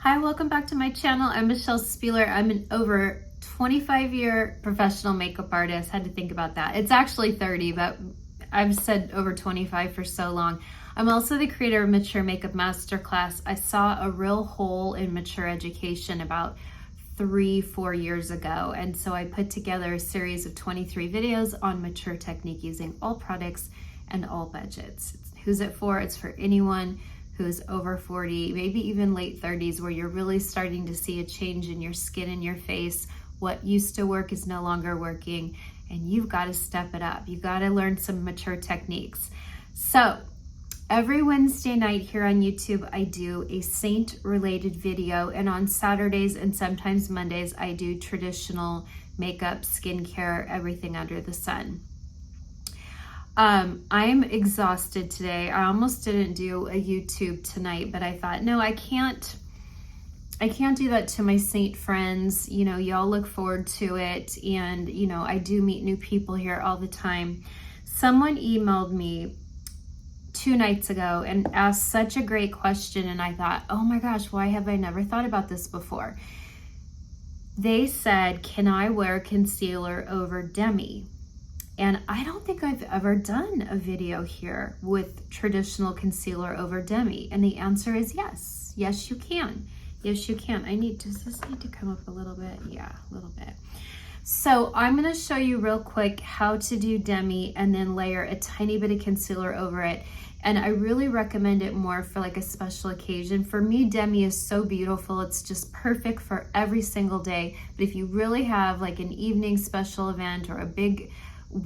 Hi, welcome back to my channel. I'm Michelle Spieler. I'm an over 25-year professional makeup artist. Had to think about that. It's actually 30, but I've said over 25 for so long. I'm also the creator of Mature Makeup Masterclass. I saw a real hole in mature education about 3-4 years ago, and so I put together a series of 23 videos on mature technique using all products and all budgets. Who's it for? It's for anyone who's over 40, maybe even late 30s, where you're really starting to see a change in your skin and your face. What used to work is no longer working, and you've got to step it up. You've got to learn some mature techniques. So every Wednesday night here on YouTube, I do a saint-related video, and on Saturdays and sometimes Mondays, I do traditional makeup, skincare, everything under the sun. I'm exhausted today. I almost didn't do a YouTube tonight, but I thought, no, I can't do that to my saint friends. You know, y'all look forward to it. And, you know, I do meet new people here all the time. Someone emailed me 2 nights ago and asked such a great question. And I thought, oh my gosh, why have I never thought about this before? They said, can I wear concealer over Demi? And I don't think I've ever done a video here with traditional concealer over Demi. And the answer is yes. Yes, you can. Yes, you can. Does this need to come up a little bit? Yeah, a little bit. So I'm going to show you real quick how to do Demi and then layer a tiny bit of concealer over it. And I really recommend it more for like a special occasion. For me, Demi is so beautiful. It's just perfect for every single day. But if you really have like an evening special event or a big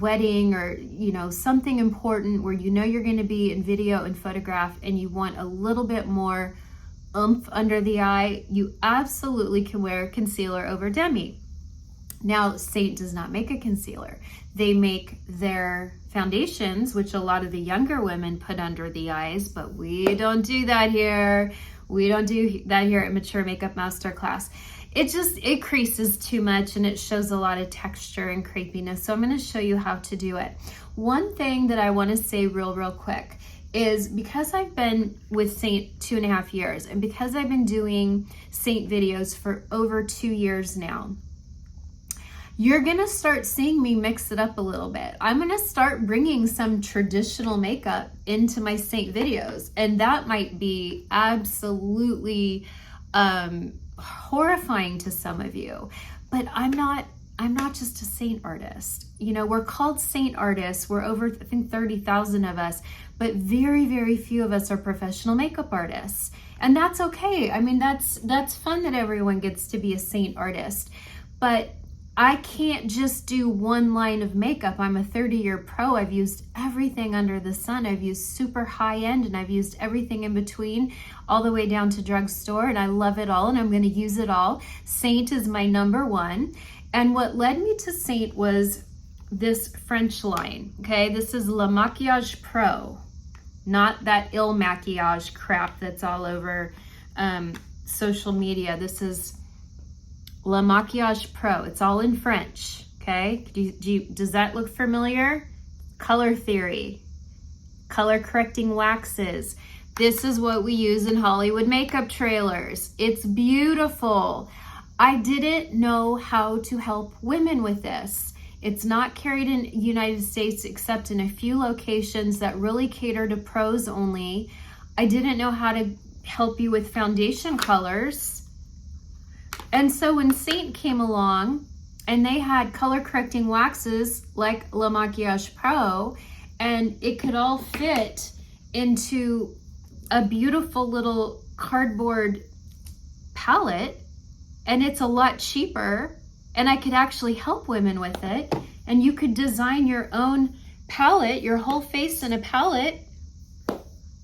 wedding or, you know, something important where you know you're going to be in video and photograph and you want a little bit more oomph under the eye, you absolutely can wear concealer over Demi. Now, Saint does not make a concealer. They make their foundations, which a lot of the younger women put under the eyes, but we don't do that here. We don't do that here at Mature Makeup Masterclass. It creases too much and it shows a lot of texture and crepiness. So I'm going to show you how to do it. One thing that I want to say real quick is because I've been with Saint 2.5 years and because I've been doing Saint videos for over 2 years now, you're going to start seeing me mix it up a little bit. I'm going to start bringing some traditional makeup into my Saint videos, and that might be absolutely horrifying to some of you, but I'm not just a Saint artist. You know, we're called Saint artists. We're over, I think, 30,000 of us, but very few of us are professional makeup artists. And that's okay. I mean, that's fun that everyone gets to be a Saint artist, but I can't just do one line of makeup. I'm a 30-year pro. I've used everything under the sun. I've used super high end and I've used everything in between, all the way down to drugstore, and I love it all and I'm going to use it all. Saint is my #1. And what led me to Saint was this French line, okay? This is Le Maquillage Pro, not that Il Maquillage crap that's all over social media. This is Le Maquillage Pro. It's all in French, okay? Does that look familiar? Color theory, color correcting waxes. This is what we use in Hollywood makeup trailers. It's beautiful. I didn't know how to help women with this. It's not carried in the United States except in a few locations that really cater to pros only. I didn't know how to help you with foundation colors. And so when Saint came along and they had color correcting waxes like Le Maquillage Pro, and it could all fit into a beautiful little cardboard palette, and it's a lot cheaper, and I could actually help women with it, and you could design your own palette, your whole face in a palette.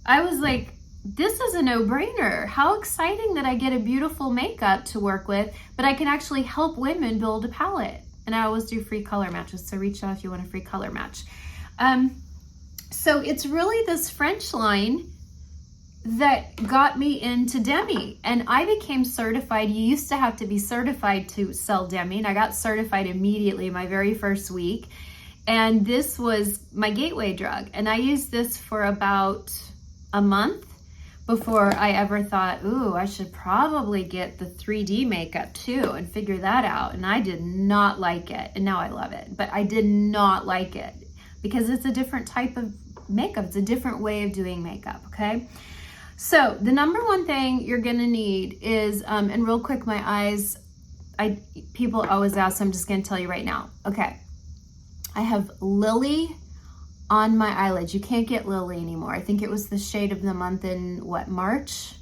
I was like, this is a no-brainer. How exciting that I get a beautiful makeup to work with, but I can actually help women build a palette. And I always do free color matches, so reach out if you want a free color match. So it's really this French line that got me into Demi, and I became certified. You used to have to be certified to sell Demi, and I got certified immediately my very first week. And this was my gateway drug, and I used this for about a month before I ever thought, ooh, I should probably get the 3D makeup too and figure that out. And I did not like it. And now I love it. But I did not like it because it's a different type of makeup. It's a different way of doing makeup, okay? So the number one thing you're gonna need is, and real quick, my eyes, people always ask, so I'm just gonna tell you right now. Okay, I have Lily on my eyelids. You can't get Lily anymore. I think it was the shade of the month in what, March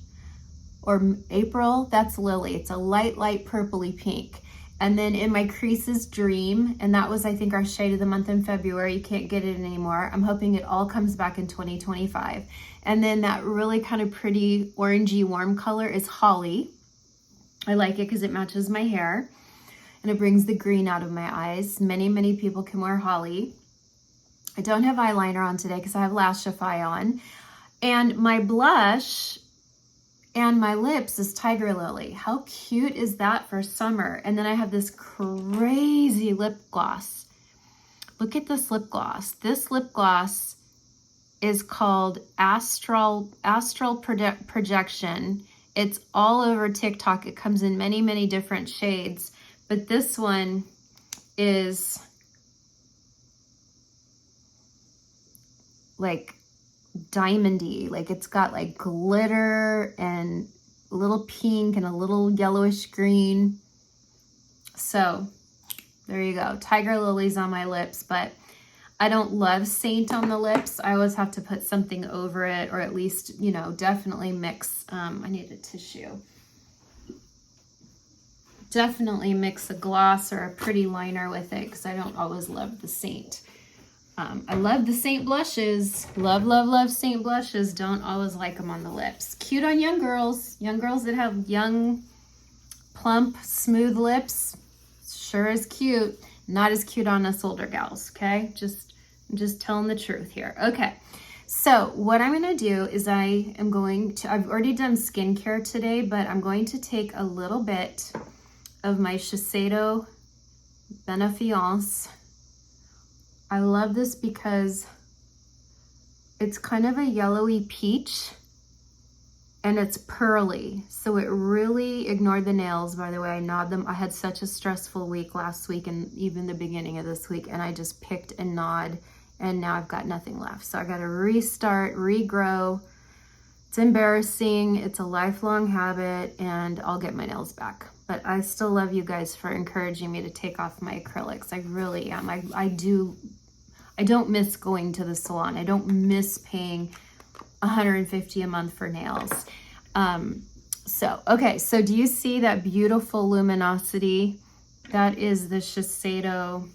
or April? That's Lily. It's a light purpley pink. And then in my creases, Dream, and that was, I think, our shade of the month in February. You can't get it anymore. I'm hoping it all comes back in 2025. And then that really kind of pretty orangey warm color is Holly. I like it because it matches my hair and it brings the green out of my eyes. Many people can wear Holly. I don't have eyeliner on today because I have Lashify on. And my blush and my lips is Tiger Lily. How cute is that for summer? And then I have this crazy lip gloss. Look at this lip gloss. This lip gloss is called Astral Projection. It's all over TikTok. It comes in many different shades. But this one is like diamondy, like it's got like glitter and a little pink and a little yellowish green. So there you go. Tiger Lily's on my lips, but I don't love Saint on the lips. I always have to put something over it, or at least, you know, definitely mix. I need a tissue. Definitely mix a gloss or a pretty liner with it because I don't always love the Saint. I love the Saint blushes. Love Saint blushes. Don't always like them on the lips. Cute on young girls. Young girls that have young, plump, smooth lips. Sure is cute. Not as cute on us older gals, okay? I'm just telling the truth here. Okay, so what I'm gonna do is I've already done skincare today, but I'm going to take a little bit of my Shiseido Benefiance. I love this because it's kind of a yellowy peach and it's pearly. So it really, ignored the nails, by the way, I gnawed them. I had such a stressful week last week and even the beginning of this week, and I just picked and gnawed, and now I've got nothing left. So I gotta restart, regrow. It's embarrassing, it's a lifelong habit, and I'll get my nails back. But I still love you guys for encouraging me to take off my acrylics. I really am. I don't miss going to the salon. I don't miss paying $150 a month for nails. Okay, so do you see that beautiful luminosity? That is the Shiseido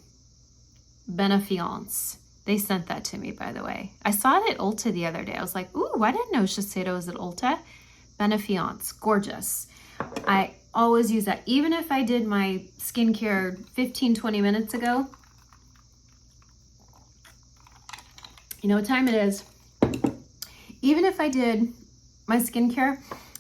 Benefiance. They sent that to me, by the way. I saw it at Ulta the other day. I was like, ooh, I didn't know Shiseido was at Ulta. Benefiance, gorgeous. I always use that. Even if I did my skincare 15-20 minutes ago, you know what time it is? Even if I did my skincare,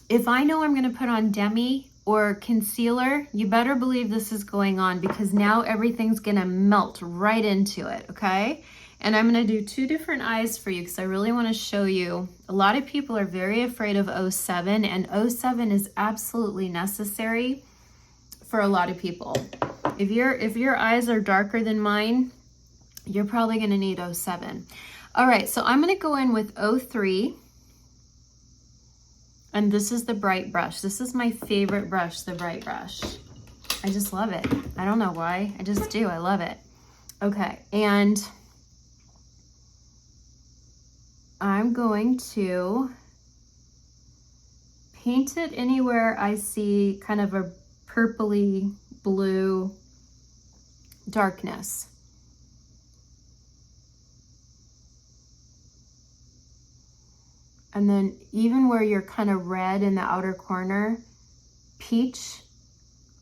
if I know I'm gonna put on Demi or concealer, you better believe this is going on because now everything's gonna melt right into it, okay? And I'm gonna do two different eyes for you because I really wanna show you. A lot of people are very afraid of 07, and 07 is absolutely necessary for a lot of people. If your eyes are darker than mine, you're probably gonna need 07. All right, so I'm gonna go in with 03. And this is the Bright brush. This is my favorite brush, the Bright brush. I just love it. I don't know why, I just do, I love it. Okay, and I'm going to paint it anywhere I see kind of a purpley blue darkness. And then even where you're kind of red in the outer corner, peach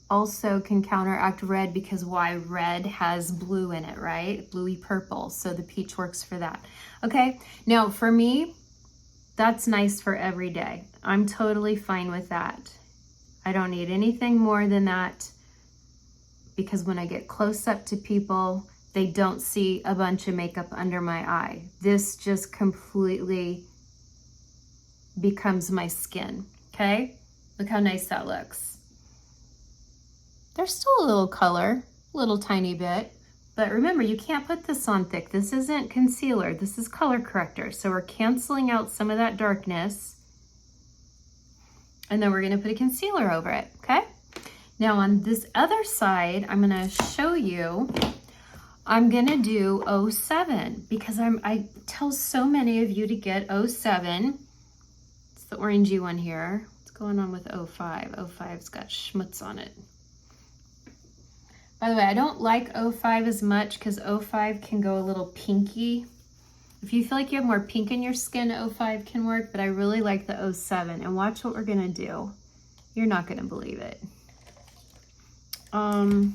also can counteract red because why? Red has blue in it, right? Bluey purple, so the peach works for that. Okay, now for me, that's nice for every day. I'm totally fine with that. I don't need anything more than that because when I get close up to people, they don't see a bunch of makeup under my eye. This just completely becomes my skin, okay? Look how nice that looks. There's still a little color, a little tiny bit, but remember, you can't put this on thick. This isn't concealer, this is color corrector. So we're canceling out some of that darkness, and then we're gonna put a concealer over it, okay? Now on this other side, I'm gonna show you, I'm gonna do 07 because I tell so many of you to get 07. It's the orangey one here. What's going on with 05? 05's got schmutz on it. By the way, I don't like 05 as much because 05 can go a little pinky. If you feel like you have more pink in your skin, 05 can work, but I really like the 07. And watch what we're gonna do. You're not gonna believe it. Now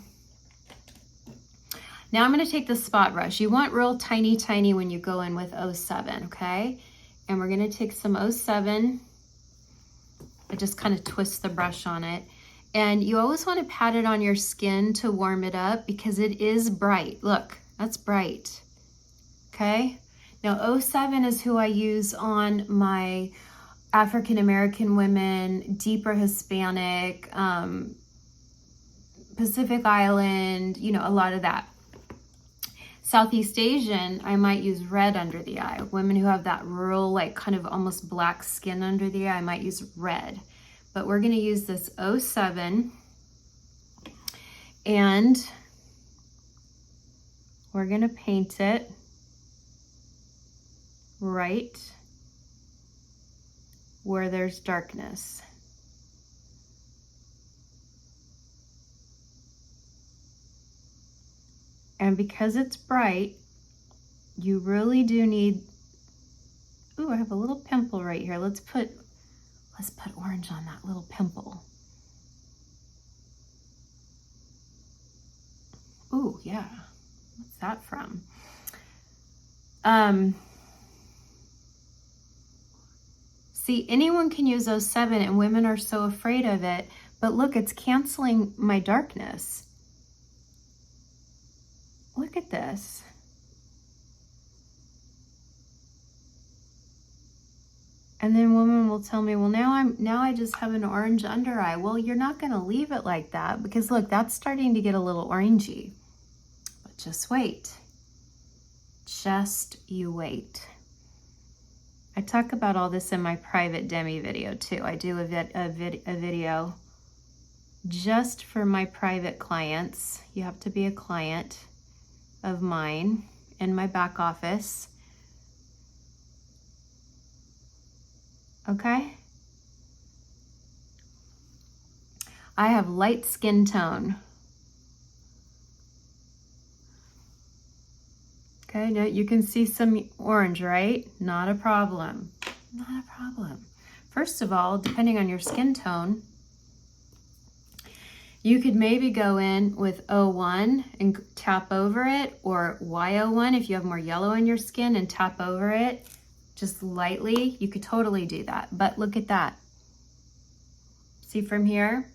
I'm gonna take the spot brush. You want real tiny, tiny when you go in with 07, okay? And we're gonna take some 07. I just kind of twist the brush on it. And you always want to pat it on your skin to warm it up because it is bright. Look, that's bright, okay? Now 07 is who I use on my African American women, deeper Hispanic, Pacific Island, you know, a lot of that. Southeast Asian, I might use red under the eye. Women who have that real, like, kind of almost black skin under the eye, I might use red. But we're gonna use this 07, and we're gonna paint it right where there's darkness. And because it's bright, you really do need, ooh, I have a little pimple right here. Let's put orange on that little pimple. Ooh, yeah. What's that from? See, anyone can use 07 and women are so afraid of it, but look, it's canceling my darkness. Look at this. And then women will tell me, well, now I just have an orange under eye. Well, you're not gonna leave it like that because look, that's starting to get a little orangey. But just wait. Just you wait. I talk about all this in my private Demi video too. I do a video just for my private clients. You have to be a client of mine in my back office. Okay? I have light skin tone. Okay, now you can see some orange, right? Not a problem. Not a problem. First of all, depending on your skin tone, you could maybe go in with 01 and tap over it, or Y01 if you have more yellow in your skin and tap over it just lightly. You could totally do that. But look at that. See from here?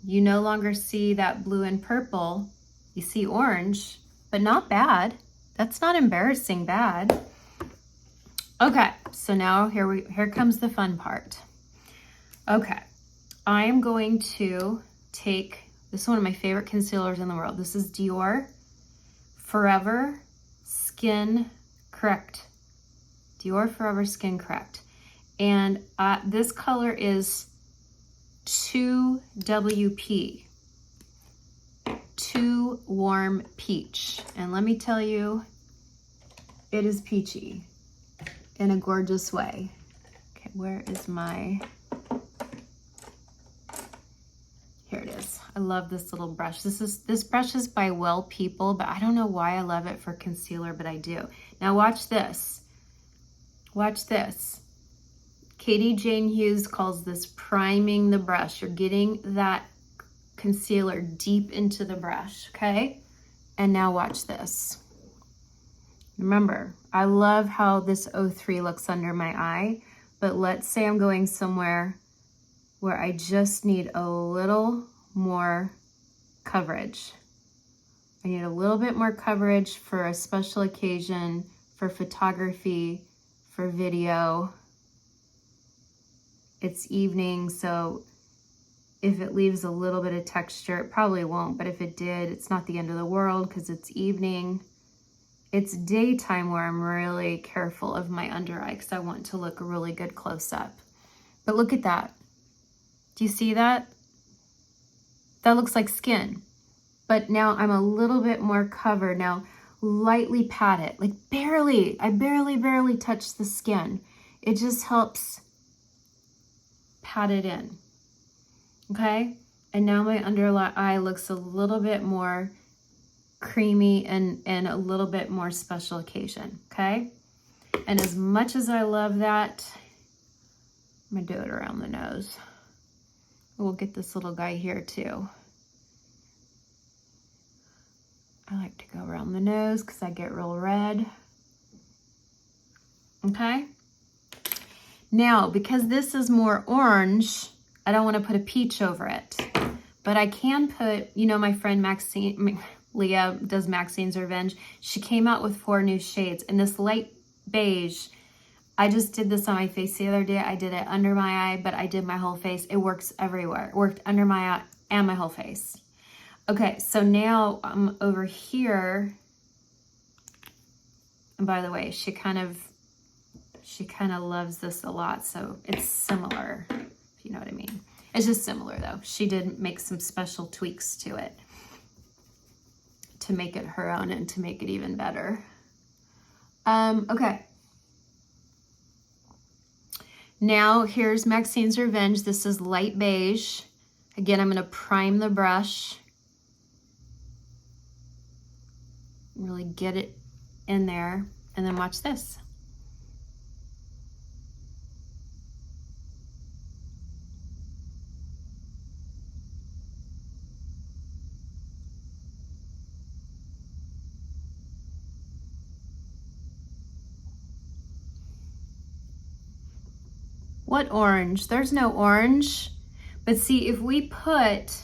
You no longer see that blue and purple. You see orange, but not bad. That's not embarrassing bad. Okay, so now here comes the fun part. Okay, I am going to take, this is one of my favorite concealers in the world. This is Dior Forever Skin Correct. Dior Forever Skin Correct. And this color is 2WP. 2 Warm Peach. And let me tell you, it is peachy in a gorgeous way. Okay, where is my, here it is. I love this little brush. This brush is by Well People, but I don't know why I love it for concealer, but I do. Now watch this. Watch this. Katie Jane Hughes calls this priming the brush. You're getting that concealer deep into the brush, okay? And now watch this. Remember, I love how this 03 looks under my eye, but let's say I'm going somewhere where I just need a little more coverage. I need a little bit more coverage for a special occasion, for photography, for video. It's evening, so if it leaves a little bit of texture, it probably won't, but if it did, it's not the end of the world because it's evening. It's daytime where I'm really careful of my under eye because I want to look really good close up. But look at that. Do you see that? That looks like skin. But now I'm a little bit more covered. Now lightly pat it, like barely. I barely touch the skin. It just helps pat it in. Okay, and now my under eye looks a little bit more creamy and a little bit more special occasion, okay? And as much as I love that, I'm gonna do it around the nose. We'll get this little guy here too. I like to go around the nose because I get real red. Okay? Now, because this is more orange, I don't want to put a peach over it, but I can put, you know, my friend Maxine, Leah does Maxine's Revenge. She came out with 4 new shades, and this light beige, I just did this on my face the other day. I did it under my eye, but I did my whole face. It works everywhere. It worked under my eye and my whole face. Okay, so now I'm over here. And by the way, she kind of loves this a lot, so it's similar. You know what I mean? It's just similar though. She did make some special tweaks to it to make it her own and to make it even better. Okay. Now here's Maxine's Revenge. This is light beige. Again, I'm gonna prime the brush. Really get it in there, and then watch this. What orange? There's no orange. But see, if we put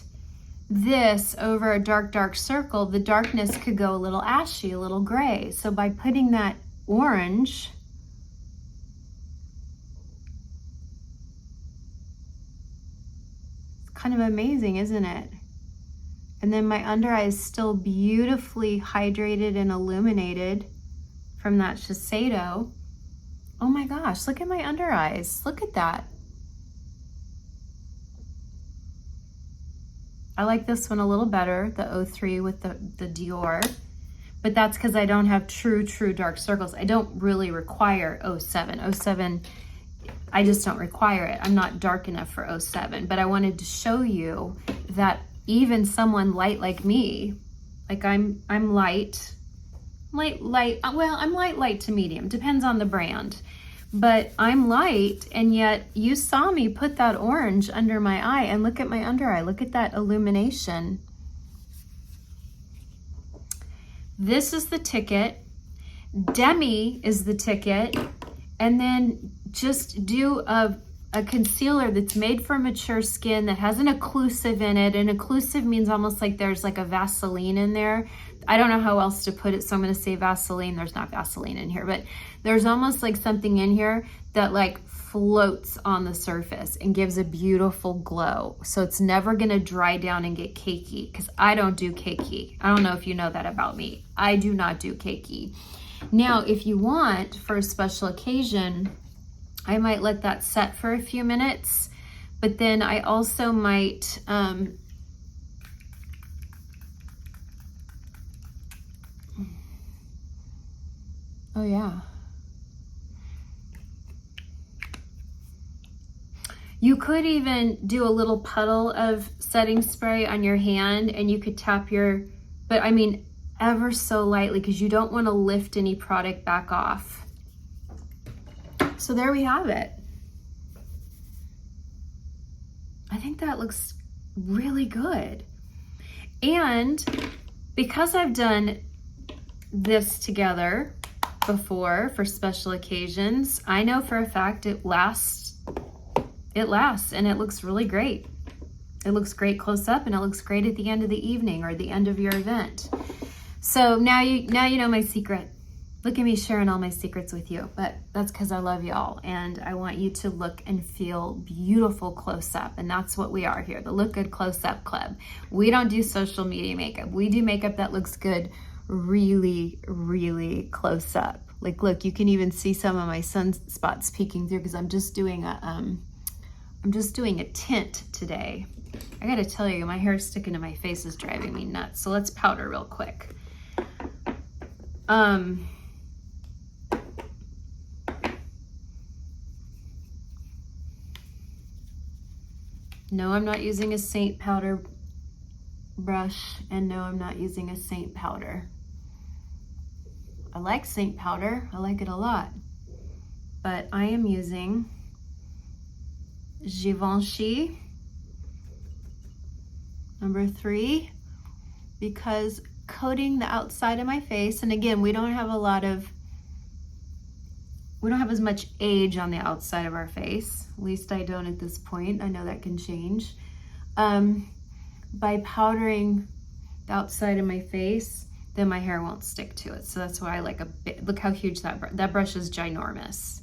this over a dark circle, the darkness could go a little ashy, a little gray. So by putting that orange, it's kind of amazing, isn't it? And then my under eye is still beautifully hydrated and illuminated from that Shiseido. Oh my gosh, look at my under eyes. Look at that. I like this one a little better, the 03 with the Dior, but that's because I don't have true dark circles. I don't really require 07. 07, I just don't require it. I'm not dark enough for 07, but I wanted to show you that even someone light like me, like I'm light, well, I'm light to medium, depends on the brand. But I'm light, and yet you saw me put that orange under my eye, and look at my under eye. Look at that illumination. This is the ticket. Demi is the ticket. And then just do a concealer that's made for mature skin that has an occlusive in it. And occlusive means almost like there's like a Vaseline in there. I don't know how else to put it, so I'm going to say Vaseline. There's not Vaseline in here, but there's almost like something in here that like floats on the surface and gives a beautiful glow. So it's never going to dry down and get cakey, because I don't do cakey. I don't know if you know that about me. I do not do cakey. Now, if you want, for a special occasion, I might let that set for a few minutes, but then I also might, oh yeah. You could even do a little puddle of setting spray on your hand, and you could tap your, but I mean, ever so lightly, because you don't want to lift any product back off. So there we have it. I think that looks really good. And because I've done this together before for special occasions, I know for a fact it lasts and it looks really great. It looks great close up, and it looks great at the end of the evening or the end of your event. So now you know my secret. Look at me sharing all my secrets with you, but that's because I love y'all and I want you to look and feel beautiful close up. And that's what we are here, the Look Good Close Up Club. We don't do social media makeup. We do makeup that looks good really, really close up. Like, look, you can even see some of my sunspots peeking through because I'm just doing a tint today. I gotta tell you, my hair sticking to my face is driving me nuts. So let's powder real quick. No, I'm not using a Saint powder brush, and no, I'm not using a Saint powder. I like Saint powder, I like it a lot, but I am using Givenchy number 3 because coating the outside of my face, and again, we don't have as much age on the outside of our face. At least I don't at this point. I know that can change. By powdering the outside of my face, then my hair won't stick to it. So that's why I like a bit. Look how huge that brush is, ginormous.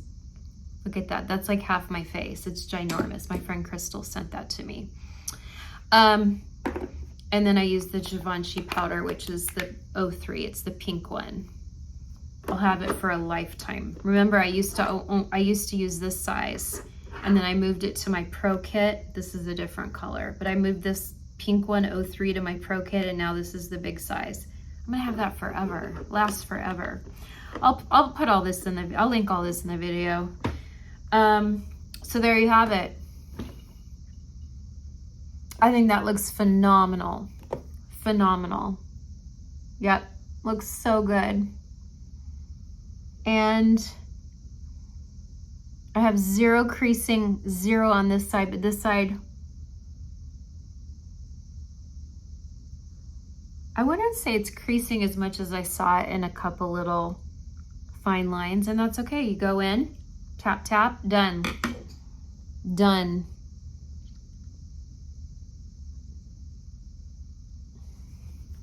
Look at that. That's like half my face. It's ginormous. My friend Crystal sent that to me. And then I use the Givenchy powder, which is the 03. It's the pink one. I'll have it for a lifetime. Remember, I used to use this size, and then I moved it to my Pro Kit. This is a different color, but I moved this pink one 03 to my Pro Kit, and now this is the big size. I'm gonna have that forever, last forever. I'll put all this I'll link all this in the video. So there you have it. I think that looks phenomenal. Phenomenal. Yep, looks so good. And I have zero creasing, zero on this side, but this side, I wouldn't say it's creasing as much as I saw it in a couple little fine lines, and that's okay. You go in, tap, tap, done. Done.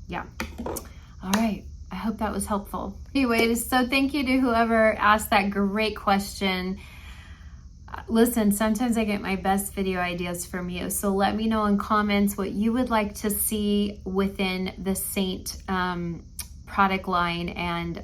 Yeah. All right. I hope that was helpful. Anyways, so thank you to whoever asked that great question. Listen, sometimes I get my best video ideas from you. So let me know in comments what you would like to see within the Saint product line, and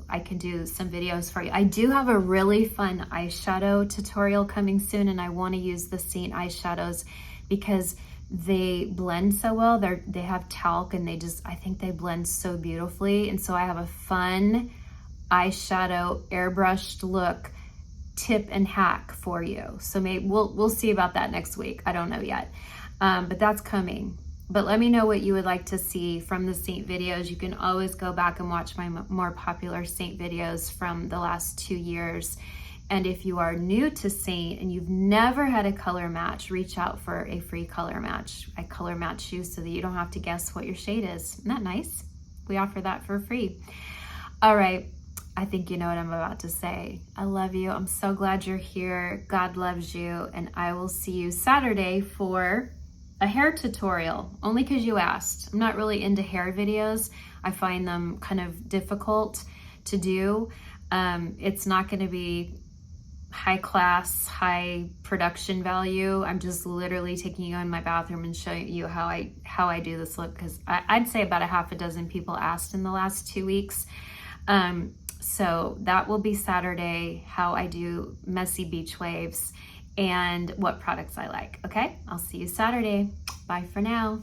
I can do some videos for you. I do have a really fun eyeshadow tutorial coming soon, and I want to use the Saint eyeshadows because they blend so well. They have talc, and I think they blend so beautifully. And so I have a fun eyeshadow airbrushed look tip and hack for you. So maybe we'll see about that next week. I don't know yet, but that's coming. But let me know what you would like to see from the Saint videos. You can always go back and watch my more popular Saint videos from the last 2 years. And if you are new to Saint and you've never had a color match, reach out for a free color match. I color match you so that you don't have to guess what your shade is. Isn't that nice? We offer that for free. All right. I think you know what I'm about to say. I love you. I'm so glad you're here. God loves you. And I will see you Saturday for a hair tutorial, only because you asked. I'm not really into hair videos. I find them kind of difficult to do. It's not going to be high class, high production value. I'm just literally taking you in my bathroom and showing you how I do this look, because I'd say about a half a dozen people asked in the last 2 weeks. So that will be Saturday, how I do messy beach waves and what products I like. Okay, I'll see you Saturday. Bye for now.